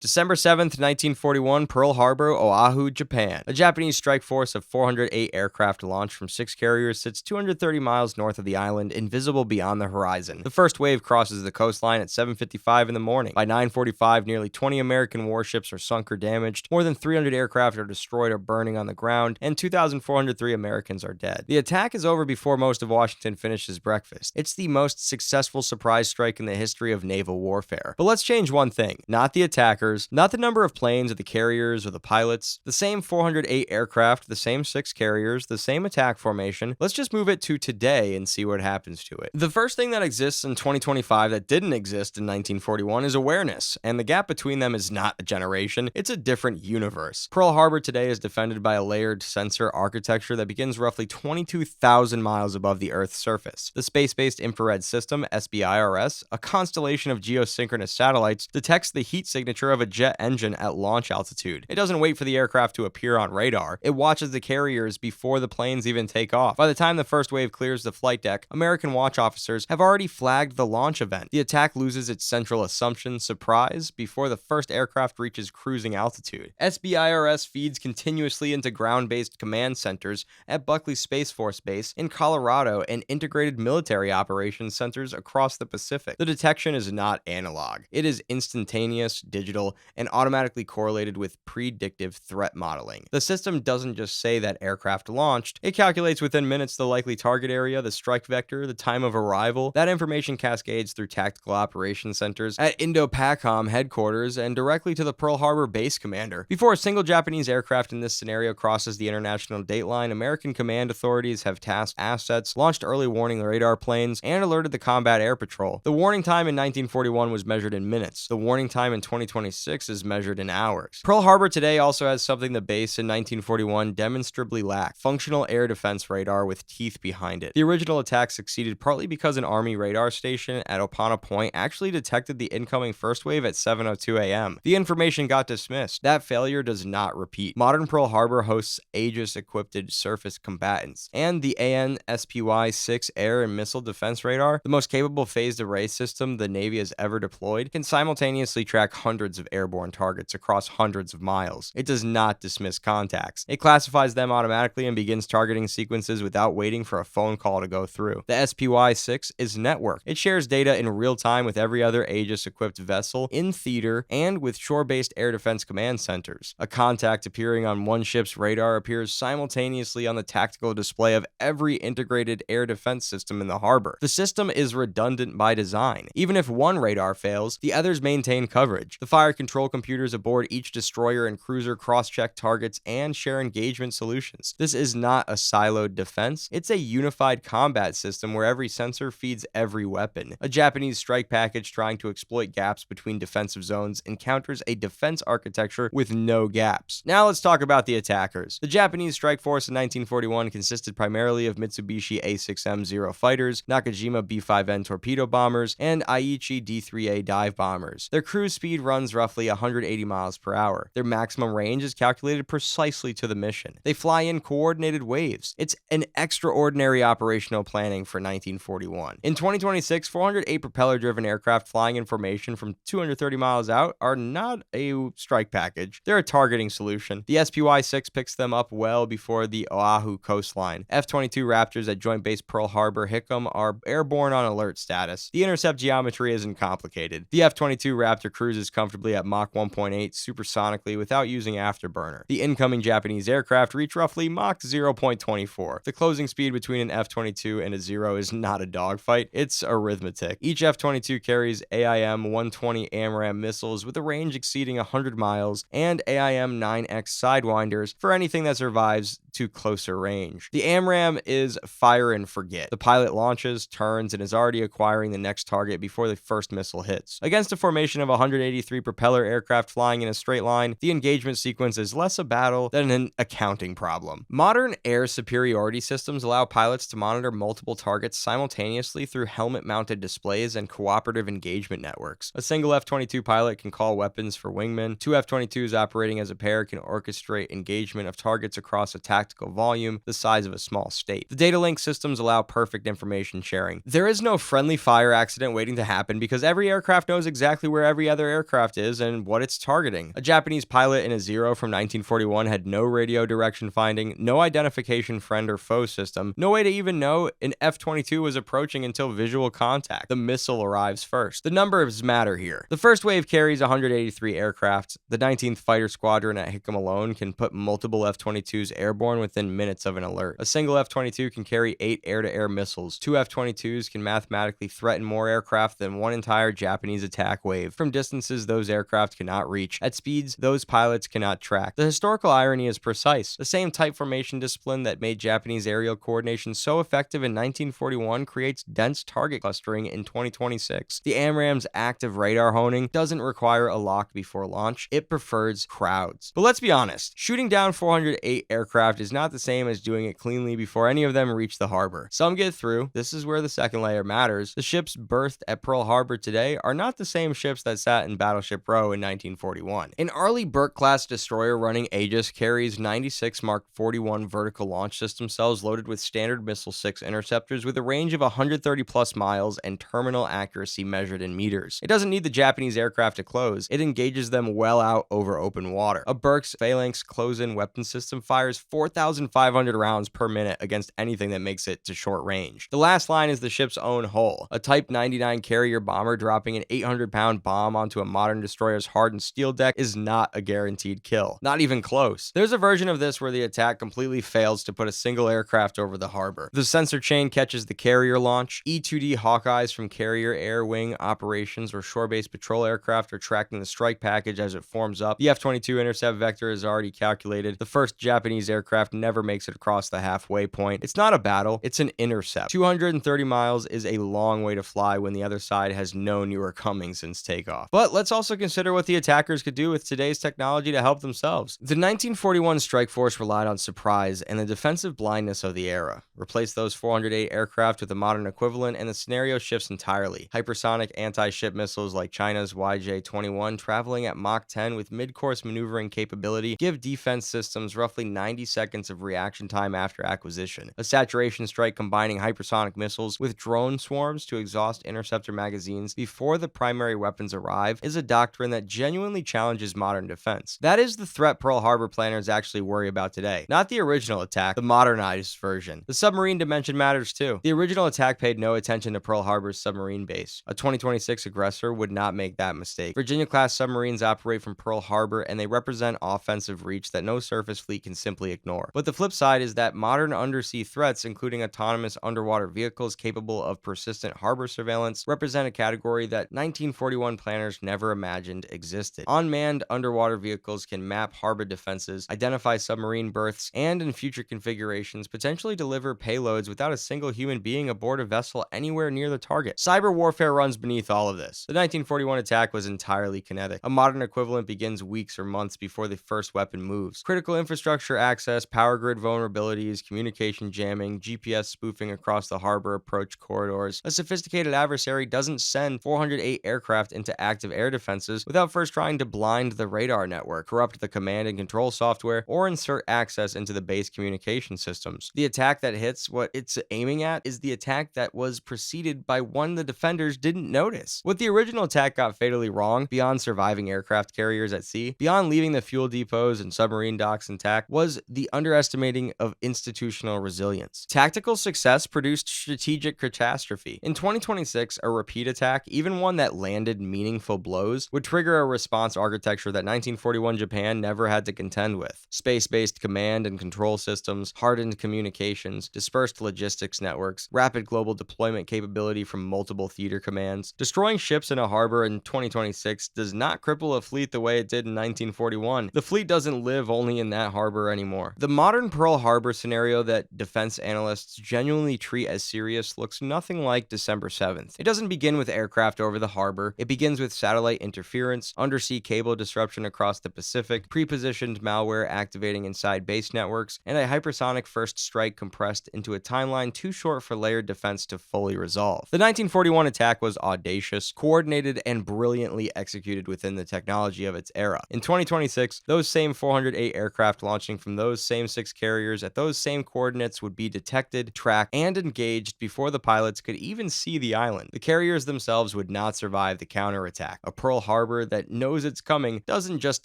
December 7th, 1941, Pearl Harbor, Oahu, Japan. A Japanese strike force of 408 aircraft launched from 6 carriers sits 230 miles north of the island, invisible beyond the horizon. The first wave crosses the coastline at 7:55 in the morning. By 9:45, nearly 20 American warships are sunk or damaged, more than 300 aircraft are destroyed or burning on the ground, and 2,403 Americans are dead. The attack is over before most of Washington finishes breakfast. It's the most successful surprise strike in the history of naval warfare. But let's change one thing. Not the attackers, not the number of planes or the carriers or the pilots. The same 408 aircraft, the same 6 carriers, the same attack formation. Let's just move it to today and see what happens to it. The first thing that exists in 2025 that didn't exist in 1941 is awareness, and the gap between them is not a generation, it's a different universe. Pearl Harbor today is defended by a layered sensor architecture that begins roughly 22,000 miles above the Earth's surface. The Space-Based Infrared System, SBIRS, a constellation of geosynchronous satellites, detects the heat signature of a jet engine at launch altitude. It doesn't wait for the aircraft to appear on radar. It watches the carriers before the planes even take off. By the time the first wave clears the flight deck, American watch officers have already flagged the launch event. The attack loses its central assumption, surprise, before the first aircraft reaches cruising altitude. SBIRS feeds continuously into ground-based command centers at Buckley Space Force Base in Colorado and integrated military operations centers across the Pacific. The detection is not analog. It is instantaneous, digital, and automatically correlated with predictive threat modeling. The system doesn't just say that aircraft launched, it calculates within minutes the likely target area, the strike vector, the time of arrival. That information cascades through tactical operations centers at Indo-PACOM headquarters and directly to the Pearl Harbor base commander. Before a single Japanese aircraft in this scenario crosses the international dateline, American command authorities have tasked assets, launched early warning radar planes, and alerted the Combat Air Patrol. The warning time in 1941 was measured in minutes. The warning time in 2026 is measured in hours. Pearl Harbor today also has something the base in 1941 demonstrably lacked: functional air defense radar with teeth behind it. The original attack succeeded partly because an Army radar station at Opana Point actually detected the incoming first wave at 7:02 a.m. The information got dismissed. That failure does not repeat. Modern Pearl Harbor hosts Aegis-equipped surface combatants, and the AN/SPY-6 air and missile defense radar, the most capable phased array system the Navy has ever deployed, can simultaneously track hundreds of airborne targets across hundreds of miles. It does not dismiss contacts. It classifies them automatically and begins targeting sequences without waiting for a phone call to go through. The SPY-6 is networked. It shares data in real time with every other Aegis-equipped vessel in theater and with shore-based air defense command centers. A contact appearing on one ship's radar appears simultaneously on the tactical display of every integrated air defense system in the harbor. The system is redundant by design. Even if one radar fails, the others maintain coverage. The fire control computers aboard each destroyer and cruiser cross-check targets and share engagement solutions. This is not a siloed defense. It's a unified combat system where every sensor feeds every weapon. A Japanese strike package trying to exploit gaps between defensive zones encounters a defense architecture with no gaps. Now let's talk about the attackers. The Japanese strike force in 1941 consisted primarily of Mitsubishi A6M0 fighters, Nakajima B5N torpedo bombers, and Aichi D3A dive bombers. Their cruise speed runs roughly 180 miles per hour. Their maximum range is calculated precisely to the mission. They fly in coordinated waves. It's an extraordinary operational planning for 1941. In 2026, 408 propeller-driven aircraft flying in formation from 230 miles out are not a strike package. They're a targeting solution. The SPY-6 picks them up well before the Oahu coastline. F-22 Raptors at Joint Base Pearl Harbor Hickam are airborne on alert status. The intercept geometry isn't complicated. The F-22 Raptor cruises comfortably at Mach 1.8 supersonically without using afterburner. The incoming Japanese aircraft reach roughly Mach 0.24. The closing speed between an F-22 and a Zero is not a dogfight, it's arithmetic. Each F-22 carries AIM-120 AMRAAM missiles with a range exceeding 100 miles and AIM-9X sidewinders for anything that survives to closer range. The AMRAAM is fire and forget. The pilot launches, turns, and is already acquiring the next target before the first missile hits. Against a formation of 183 propeller aircraft flying in a straight line, the engagement sequence is less a battle than an accounting problem. Modern air superiority systems allow pilots to monitor multiple targets simultaneously through helmet-mounted displays and cooperative engagement networks. A single F-22 pilot can call weapons for wingmen. Two F-22s operating as a pair can orchestrate engagement of targets across attack tactical volume the size of a small state. The data link systems allow perfect information sharing. There is no friendly fire accident waiting to happen because every aircraft knows exactly where every other aircraft is and what it's targeting. A Japanese pilot in a Zero from 1941 had no radio direction finding, no identification friend or foe system, no way to even know an F-22 was approaching until visual contact. The missile arrives first. The numbers matter here. The first wave carries 183 aircraft. The 19th Fighter Squadron at Hickam alone can put multiple F-22s airborne within minutes of an alert. A single F-22 can carry 8 air-to-air missiles. 2 F-22s can mathematically threaten more aircraft than one entire Japanese attack wave, from distances those aircraft cannot reach, at speeds those pilots cannot track. The historical irony is precise. The same type formation discipline that made Japanese aerial coordination so effective in 1941 creates dense target clustering in 2026. The AMRAAM's active radar honing doesn't require a lock before launch. It prefers crowds. But let's be honest, shooting down 408 aircraft is not the same as doing it cleanly before any of them reach the harbor. Some get through. This is where the second layer matters. The ships berthed at Pearl Harbor today are not the same ships that sat in Battleship Row in 1941. An Arleigh Burke-class destroyer running Aegis carries 96 Mark 41 vertical launch system cells loaded with standard Missile 6 interceptors with a range of 130 plus miles and terminal accuracy measured in meters. It doesn't need the Japanese aircraft to close. It engages them well out over open water. A Burke's Phalanx close-in weapon system fires 4,500 rounds per minute against anything that makes it to short range. The last line is the ship's own hull. A Type 99 carrier bomber dropping an 800-pound bomb onto a modern destroyer's hardened steel deck is not a guaranteed kill. Not even close. There's a version of this where the attack completely fails to put a single aircraft over the harbor. The sensor chain catches the carrier launch. E-2D Hawkeyes from carrier, air wing operations, or shore-based patrol aircraft are tracking the strike package as it forms up. The F-22 intercept vector is already calculated. The first Japanese aircraft never makes it across the halfway point. It's not a battle, it's an intercept. 230 miles is a long way to fly when the other side has known you were coming since takeoff. But let's also consider what the attackers could do with today's technology to help themselves. The 1941 strike force relied on surprise and the defensive blindness of the era. Replace those 408 aircraft with a modern equivalent and the scenario shifts entirely. Hypersonic anti-ship missiles like China's YJ-21 traveling at Mach 10 with mid-course maneuvering capability give defense systems roughly 90 seconds of reaction time after acquisition. A saturation strike combining hypersonic missiles with drone swarms to exhaust interceptor magazines before the primary weapons arrive is a doctrine that genuinely challenges modern defense. That is the threat Pearl Harbor planners actually worry about today. Not the original attack, the modernized version. The submarine dimension matters too. The original attack paid no attention to Pearl Harbor's submarine base. A 2026 aggressor would not make that mistake. Virginia-class submarines operate from Pearl Harbor and they represent offensive reach that no surface fleet can simply ignore. But the flip side is that modern undersea threats, including autonomous underwater vehicles capable of persistent harbor surveillance, represent a category that 1941 planners never imagined existed. Unmanned underwater vehicles can map harbor defenses, identify submarine berths, and in future configurations potentially deliver payloads without a single human being aboard a vessel anywhere near the target. Cyber warfare runs beneath all of this. The 1941 attack was entirely kinetic. A modern equivalent begins weeks or months before the first weapon moves. Critical infrastructure access, power grid vulnerabilities, communication jamming, GPS spoofing across the harbor approach corridors. A sophisticated adversary doesn't send 408 aircraft into active air defenses without first trying to blind the radar network, corrupt the command and control software, or insert access into the base communication systems. The attack that hits what it's aiming at is the attack that was preceded by one the defenders didn't notice. What the original attack got fatally wrong, beyond surviving aircraft carriers at sea, beyond leaving the fuel depots and submarine docks intact, was the underestimating of institutional resilience. Tactical success produced strategic catastrophe. In 2026, a repeat attack, even one that landed meaningful blows, would trigger a response architecture that 1941 Japan never had to contend with. Space-based command and control systems, hardened communications, dispersed logistics networks, rapid global deployment capability from multiple theater commands. Destroying ships in a harbor in 2026 does not cripple a fleet the way it did in 1941. The fleet doesn't live only in that harbor anymore. The modern Pearl Harbor scenario that defense analysts genuinely treat as serious looks nothing like December 7th. It doesn't begin with aircraft over the harbor. It begins with satellite interference, undersea cable disruption across the Pacific, pre-positioned malware activating inside base networks, and a hypersonic first strike compressed into a timeline too short for layered defense to fully resolve. The 1941 attack was audacious, coordinated, and brilliantly executed within the technology of its era. In 2026, those same 408 aircraft launching from those same 6 carriers at those same coordinates would be detected, tracked, and engaged before the pilots could even see the island. The carriers themselves would not survive the counterattack. A Pearl Harbor that knows it's coming doesn't just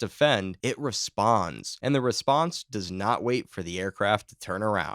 defend, it responds. And the response does not wait for the aircraft to turn around.